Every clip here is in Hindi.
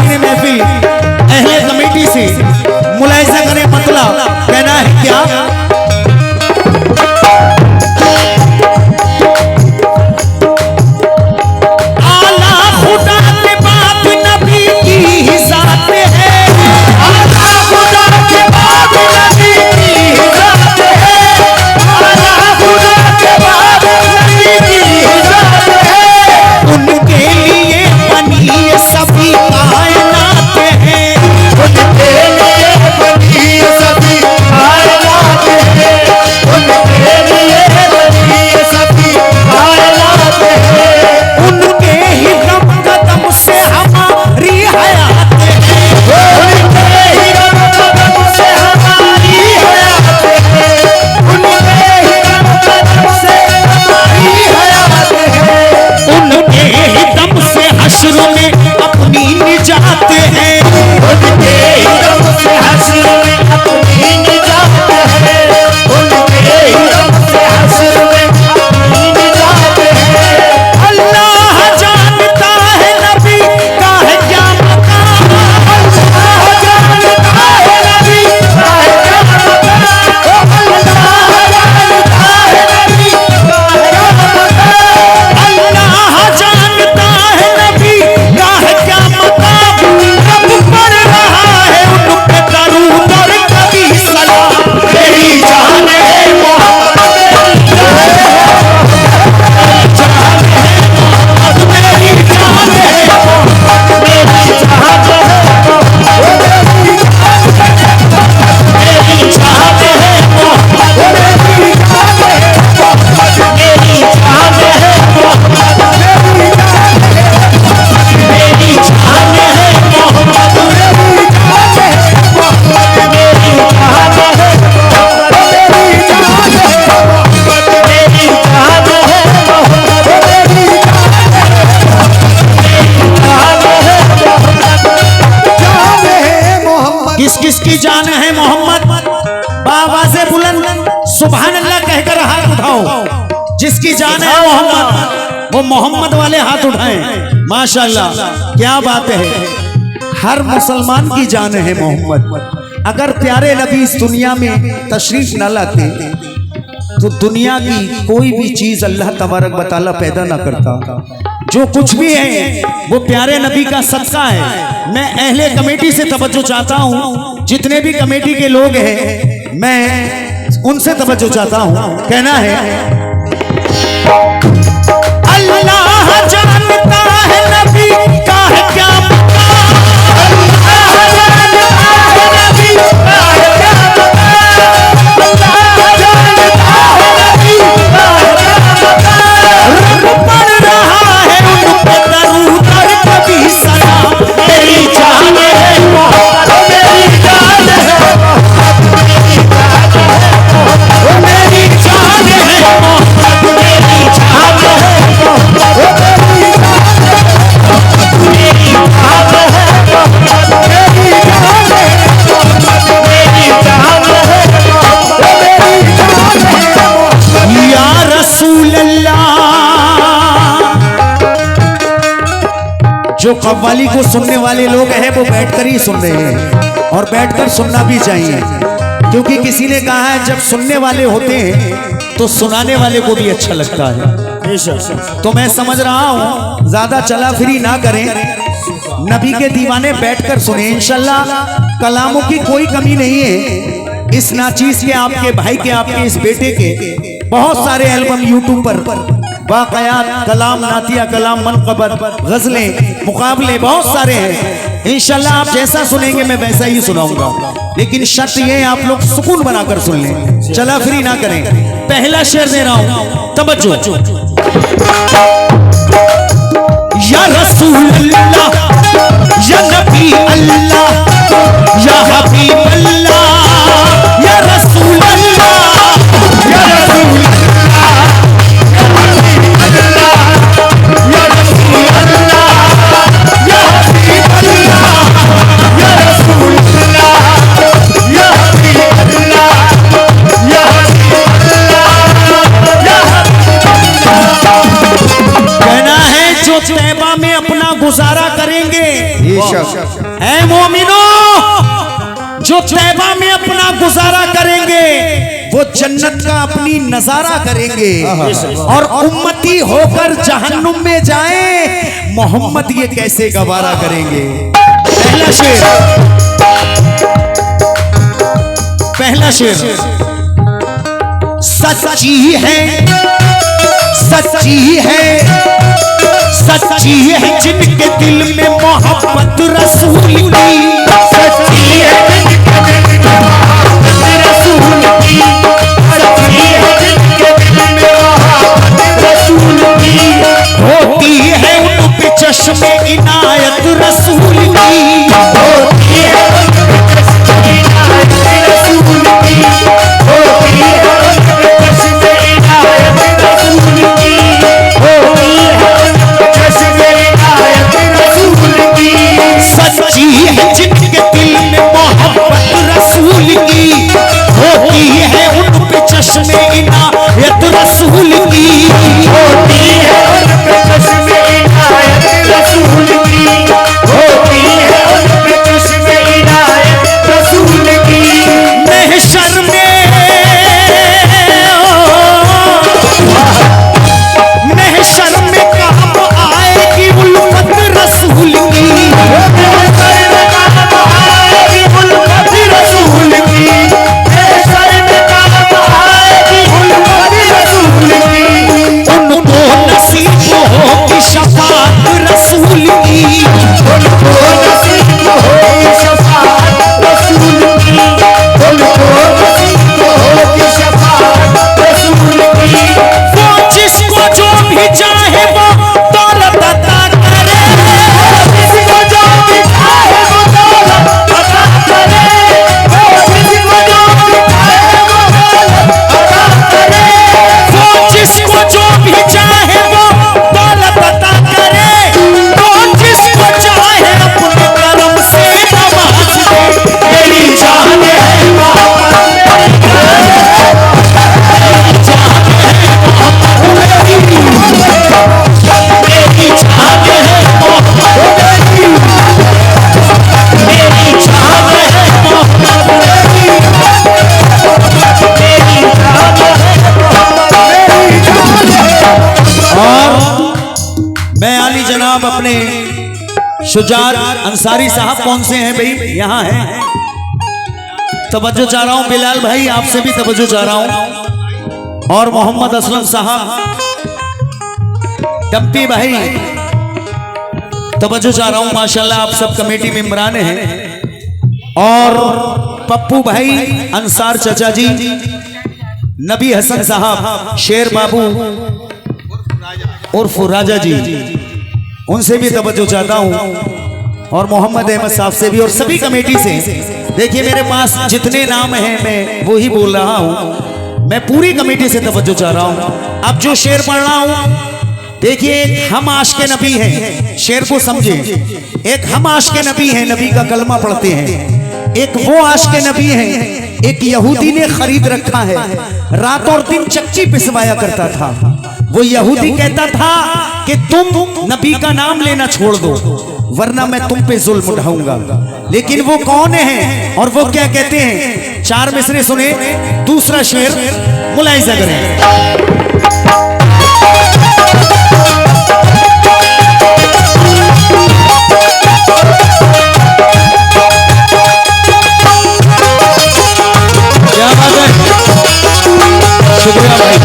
नाज़रीन महफिल अहले कमेटी से मुलाहिजा करें, मतलब कहना है क्या? किसकी जान है मोहम्मद? बाबा से बुलंद सुभान अल्लाह कहकर हाथ उठाओ। जिसकी जान है मोहम्मद वो मोहम्मद वाले हाथ उठाएं। माशाअल्लाह, क्या बात है। हर मुसलमान की जान है मोहम्मद। अगर प्यारे नबी इस दुनिया में तशरीफ न लाते तो दुनिया की कोई भी चीज अल्लाह तबारक व तआला पैदा ना करता। जो कुछ भी है वो प्यारे नबी का सदका है। मैं अहले कमेटी से तवज्जो चाहता हूँ, जितने भी कमेटी के लोग हैं मैं उनसे तवज्जो चाहता हूँ। कहना है अल्लाह जानता है नबी का है क्या जो कव्वाली को सुनने वाले लोग हैं वो बैठकर ही सुन रहे हैं और बैठकर सुनना भी चाहिए, क्योंकि किसी ने कहा है जब सुनने वाले होते हैं तो सुनाने वाले को भी अच्छा लगता है। तो मैं समझ रहा हूँ ज्यादा चला फिरी ना करें, नबी के दीवाने बैठकर सुने। इंशाल्लाह कलामों की कोई कमी नहीं है। इस नाचीज के, आपके भाई के, आपके इस बेटे के बहुत सारे एल्बम यूट्यूब पर वाक़यात, कलाम, नातिया कलाम, मनक़बत, गजलें, मुकाबले बहुत सारे हैं। इंशाल्लाह आप जैसा सुनेंगे मैं वैसा ही सुनाऊंगा, लेकिन शर्त ये है आप लोग सुकून बनाकर सुन लें, चला फ्री ना करें। पहला शेर दे रहा हूं, तवज्जो। या रसूल अल्लाह, या नबी अल्लाह, या हबीब अल्लाह, या रसूल अल्लाह, या रसूल गुजारा करेंगे है मोमिनो, जो तैबा में अपना गुजारा करेंगे वो जन्नत का अपनी नजारा करेंगे, और उम्मती होकर जहन्नुम में जाएं मोहम्मद ये कैसे गवारा करेंगे। पहला शेर सच्ची है, सच्ची है, सच्ची है जिनके दिल में मोहब्बत रसूल की, सच्ची है जिनके दिल में मोहब्बत रसूल की, सच्ची है जिनके दिल में मोहब्बत रसूल की, होती है उन पे चश्मे इनायत रसूल की, होती है उन पे चश्मे इनायत रसूल की, होती है उन पे चश्मे इनायत रसूल की, होती है उन पे चश्मे इनायत रसूल की, सच्ची है जिनके दिल में मोहब्बत रसूल की, होती है उन पे चश्मे इनायत रसूल की, होती है उन पे चश्मे इनायत रसूल की, होती है उन पे चश्मे इनायत रसूल की। महशर में, महशर में काम आएगी उल्फत रसूल की, महशर में काम आएगी उल्फत रसूल की, महशर में काम आएगी उल्फत रसूल की, उनको नसीब होगी शफाअत रसूल की, उनको नसीब होगी शफाअत रसूल की, उनको नसीब होगी शफाअत रसूल की। वो जिसको जो भी चाहे वो दौलत अता करे, जिसको जो भी चाहे वो दौलत अता करे, जिसको जो भी चाहे वो दौलत अता करे, वो जिसको जो भी चाहे वो दौलत अता करे, तो जिसको चाहे अपने करम से नवाज दे, मेरी जान है मोहम्मद, मेरी जान है मैं आली जनाब अपने शुजात अंसारी साहब कौन से हैं भाई, यहाँ हैं, तवज्जो चाह रहा हूँ। बिलाल भाई आपसे भी तवज्जो चाह रहा हूँ, और मोहम्मद असलम साहब, डम्पी भाई तवज्जो चाह रहा हूँ। माशाल्लाह आप सब कमेटी मेंबरान हैं, और पप्पू भाई अंसार चाचा जी, नबी हसन साहब, शेर बाबू उर्फ राजा जी, उनसे भी तवज्जो चाहता हूँ, और मोहम्मद अहमद साहब से भी, और सभी कमेटी से। देखिए मेरे पास जितने नाम हैं मैं वो ही बोल रहा हूँ, मैं पूरी कमेटी से तवज्जो चाह रहा हूँ। अब जो शेर पढ़ रहा हूँ, देखिए हम आशिक़े नबी हैं, शेर को समझे। एक हम आशिक़े नबी हैं, नबी का कलमा पढ़ते हैं, एक वो आशिक़े नबी हैं, एक यहूदी ने खरीद रखा है, रात और दिन चक्की पिसवाया करता था। वो यहूदी कहता था कि तुम नबी का नाम लेना छोड़ दो वरना मैं तुम पे जुल्म उठाऊंगा। लेकिन वो कौन है और वो क्या कहते हैं, चार मिसरे सुने। दूसरा शेर मुलाहिजा करें। क्या बात है, शुक्रिया भाई।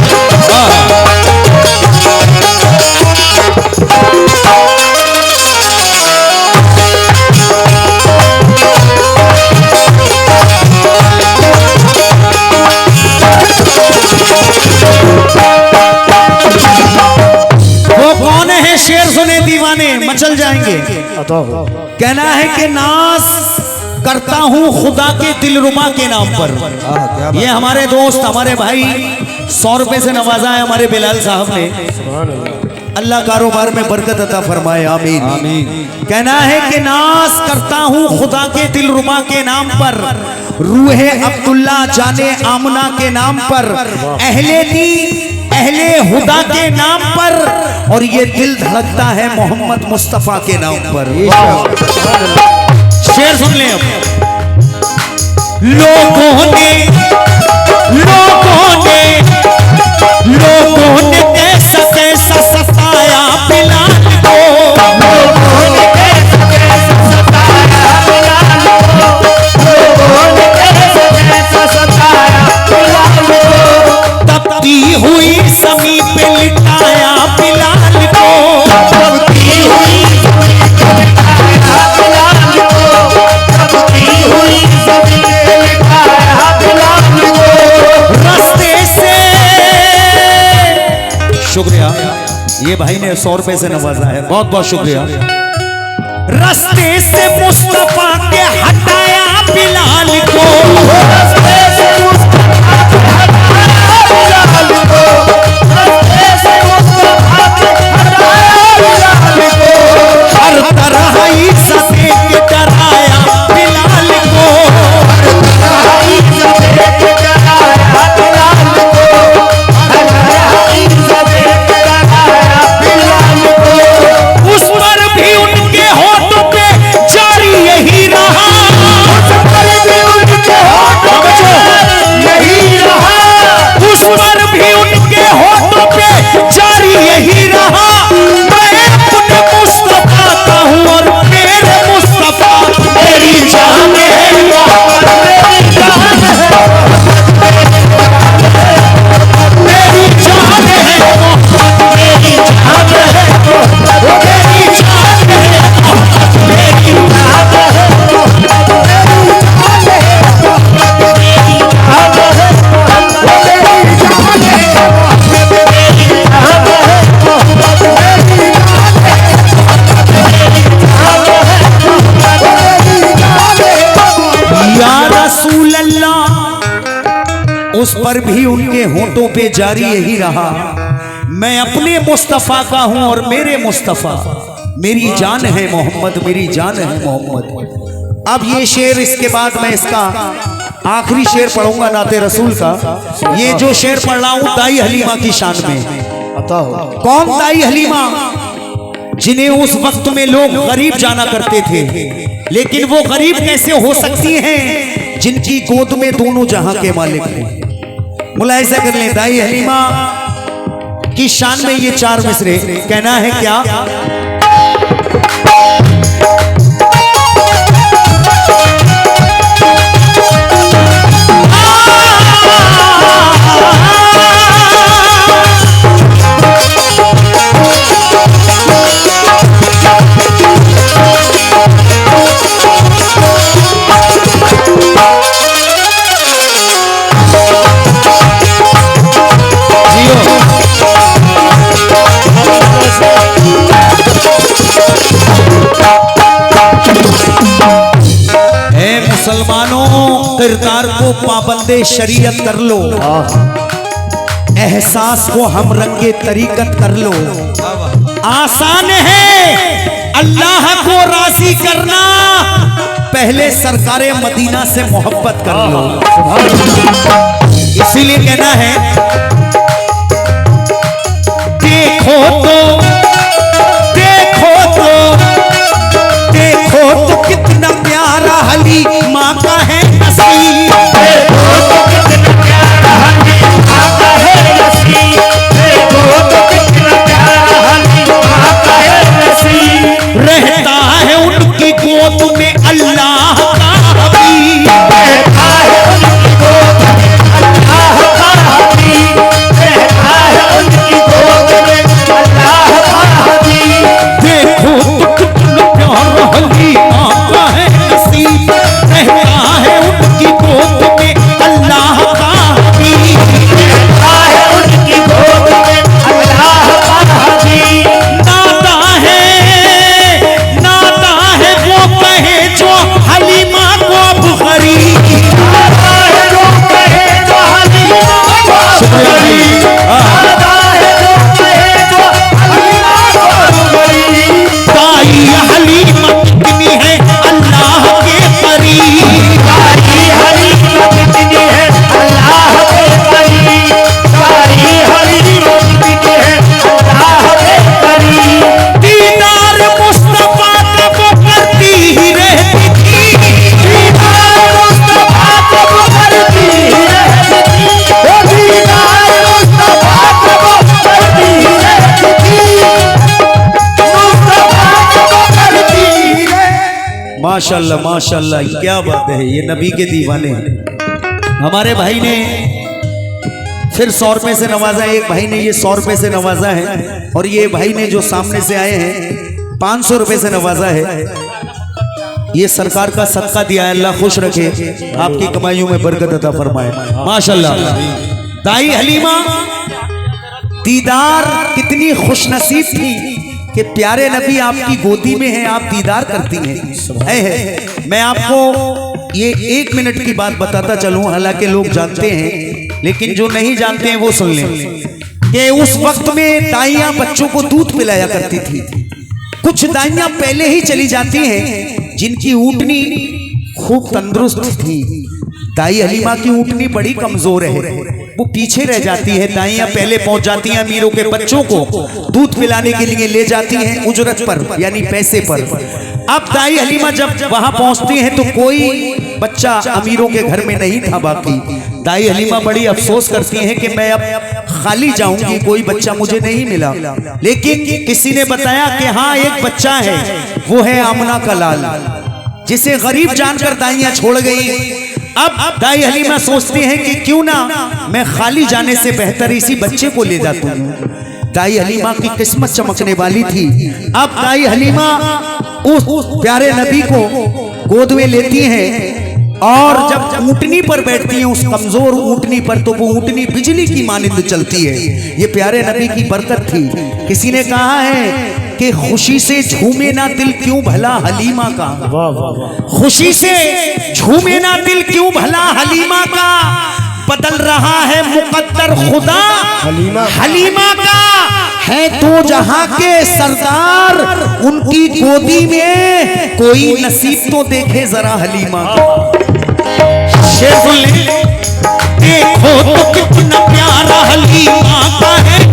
वो कौन है, शेर सुने दीवाने मचल जाएंगे। कहना है कि नाज करता हूँ खुदा के दिलरुबा के नाम पर। ये हमारे दोस्त, हमारे भाई 100 रुपए से नवाजा है हमारे बिलाल साहब ने। अल्लाह कारोबार में बरकत अता फरमाए, आमीन आमीन। कहना है कि नाज करता हूँ खुदा के दिलरुबा के नाम पर, रूहे अब्दुल्ला जाने आमना के नाम पर, अहले दी अहले हुदा के नाम पर, और ये दिल धड़कता है मोहम्मद मुस्तफा के नाम पर। शेर सुन ले अब। लोगों ने कैसा कैसा सताया बिलाल को, लोगों ने कैसा सताया बिलाल को, लोगों ने कैसा सताया बिलाल को, तपती हुई समी पे लिटाया बिलाल को, तपती हुई समी पे लिटाया बिलाल को, तपती हुई समी पे लिटाया बिलाल को। रास्ते से शुक्रिया, ये भाई ने 100 रुपए से नवाजा है, बहुत बहुत शुक्रिया। रास्ते से मुस्तफा के हटाया बिलाल को, रास्ते से मुस्तफा के हटाया बिलाल को, रास्ते से मुस्तफा के हटाया बिलाल को, हर तरह ईसा दे के डराया बिलाल को, हर तरह ईसा दे के डराया बिलाल को, हर तरह ईसा दे के डराया बिलाल को। उस पर भी उनके होठों पे जारी यही रहा, उस पर भी उनके होठों पे यही रहा, उस पर भी उनके होठों पे जारी यही रहा। मैं अपने मुस्तफा का हूँ और मेरे मुस्तफा मेरी जान है, मेरी जान है, मेरी जान है, मेरी जान है, मेरी जान है, मेरी या रसूल अल्लाह, उस पर भी उनके होठों पे जारी यही रहा। मैं अपने मुस्तफा का हूं और मेरे मुस्तफा मेरी जान है मोहम्मद, मेरी जान है मोहम्मद। अब ये शेर, इसके बाद मैं इसका आखिरी शेर पढ़ूंगा नाते रसूल का। ये जो शेर पढ़ रहा हूं दाई हलीमा की शान में। कौन दाई हलीमा? जिन्हें उस वक्त में लोग गरीब जाना करते थे, लेकिन वो गरीब कैसे हो सकती हैं जिनकी गोद में दोनों जहां के मालिक हैं। मुलाहिजा कर लें, दाई हलीमा की शान में ये 4 मिसरे। कहना है क्या? मुसलमानों, किरदार को पाबंदे शरीयत कर लो, एहसास को हम रंगे तरीकत कर लो। आसान है अल्लाह को राजी करना, पहले सरकारे मदीना से मोहब्बत कर लो। इसीलिए कहना है, देखो तो देखो तो देखो तो कितना प्यारा हली माँ का है नसीब, देखो तो कितना प्यारा हली माँ का है नसीब, देखो तो कितना प्यारा हली माँ का है नसीब। रहता है उनकी गोद में अल्लाह का हबीब, रहता है उनकी गोद में अल्लाह का हबीब, माशाल्लाह माशाल्लाह, क्या बात है, ये नबी के दीवाने हैं। हमारे भाई ने फिर 100 रुपए से नवाजा, एक भाई ने ये 100 रुपए से नवाजा है, और ये भाई ने जो सामने से आए हैं 500 रुपए से नवाजा है। ये सरकार का सदका दिया है, अल्लाह खुश रखे, आपकी कमाइयों में बरकत अता फरमाए। माशाल्लाह। दाई हलीमा दीदार कितनी खुशनसीब थी कि प्यारे नबी आपकी गोदी में हैं, आप दीदार करती हैं। है। मैं आपको ये 1 मिनट की बात बताता चलूं, हालांकि लोग जानते हैं लेकिन जो नहीं जानते हैं वो सुन लें कि उस वक्त में दाइयां बच्चों को दूध पिलाया करती थी। कुछ दाइयां पहले ही चली जाती हैं जिनकी ऊँटनी खूब तंदुरुस्त थी। दाई हलीमा की ऊँटनी बड़ी कमजोर है, वो पीछे रह जाती है। दाइयां पहले पहुंच जाती हैं, अमीरों के बच्चों को दूध पिलाने के लिए ले जाती हैं उजरत पर, यानी पैसे पर। अब दाई हलीमा जब वहां पहुंचती हैं तो कोई बच्चा अमीरों के घर में नहीं था बाकी। दाई हलीमा बड़ी अफसोस करती हैं कि मैं अब खाली जाऊंगी, कोई बच्चा मुझे नहीं मिला। लेकिन किसी ने बताया कि हाँ एक बच्चा है, वो है आमना का लाल, जिसे गरीब जानकर दाइयां छोड़ गई। अब दाई हलीमा सोचती हैं कि क्यों ना मैं खाली जाने से बेहतर इसी बच्चे को ले जाता हूँ। दाई हलीमा की किस्मत चमकने वाली थी। अब दाई हलीमा उस प्यारे नबी को गोद में लेती हैं और जब ऊँटनी पर बैठती हैं, उस कमजोर ऊँटनी पर, तो वो ऊँटनी बिजली की मानिंद चलती है। ये प्यारे नबी की बरकत थी। किसी ने कहा है कि खुशी से झूमे ना दिल क्यों भला हलीमा का, खुशी से झूमे ना दिल क्यों भला हलीमा का, बदल रहा है मुकद्दर खुदा हलीमा का, है तो जहां के सरदार उनकी गोदी में कोई नसीब तो देखे जरा हलीमा का। शेर देखो तो कितना प्यारा हलीमा का है,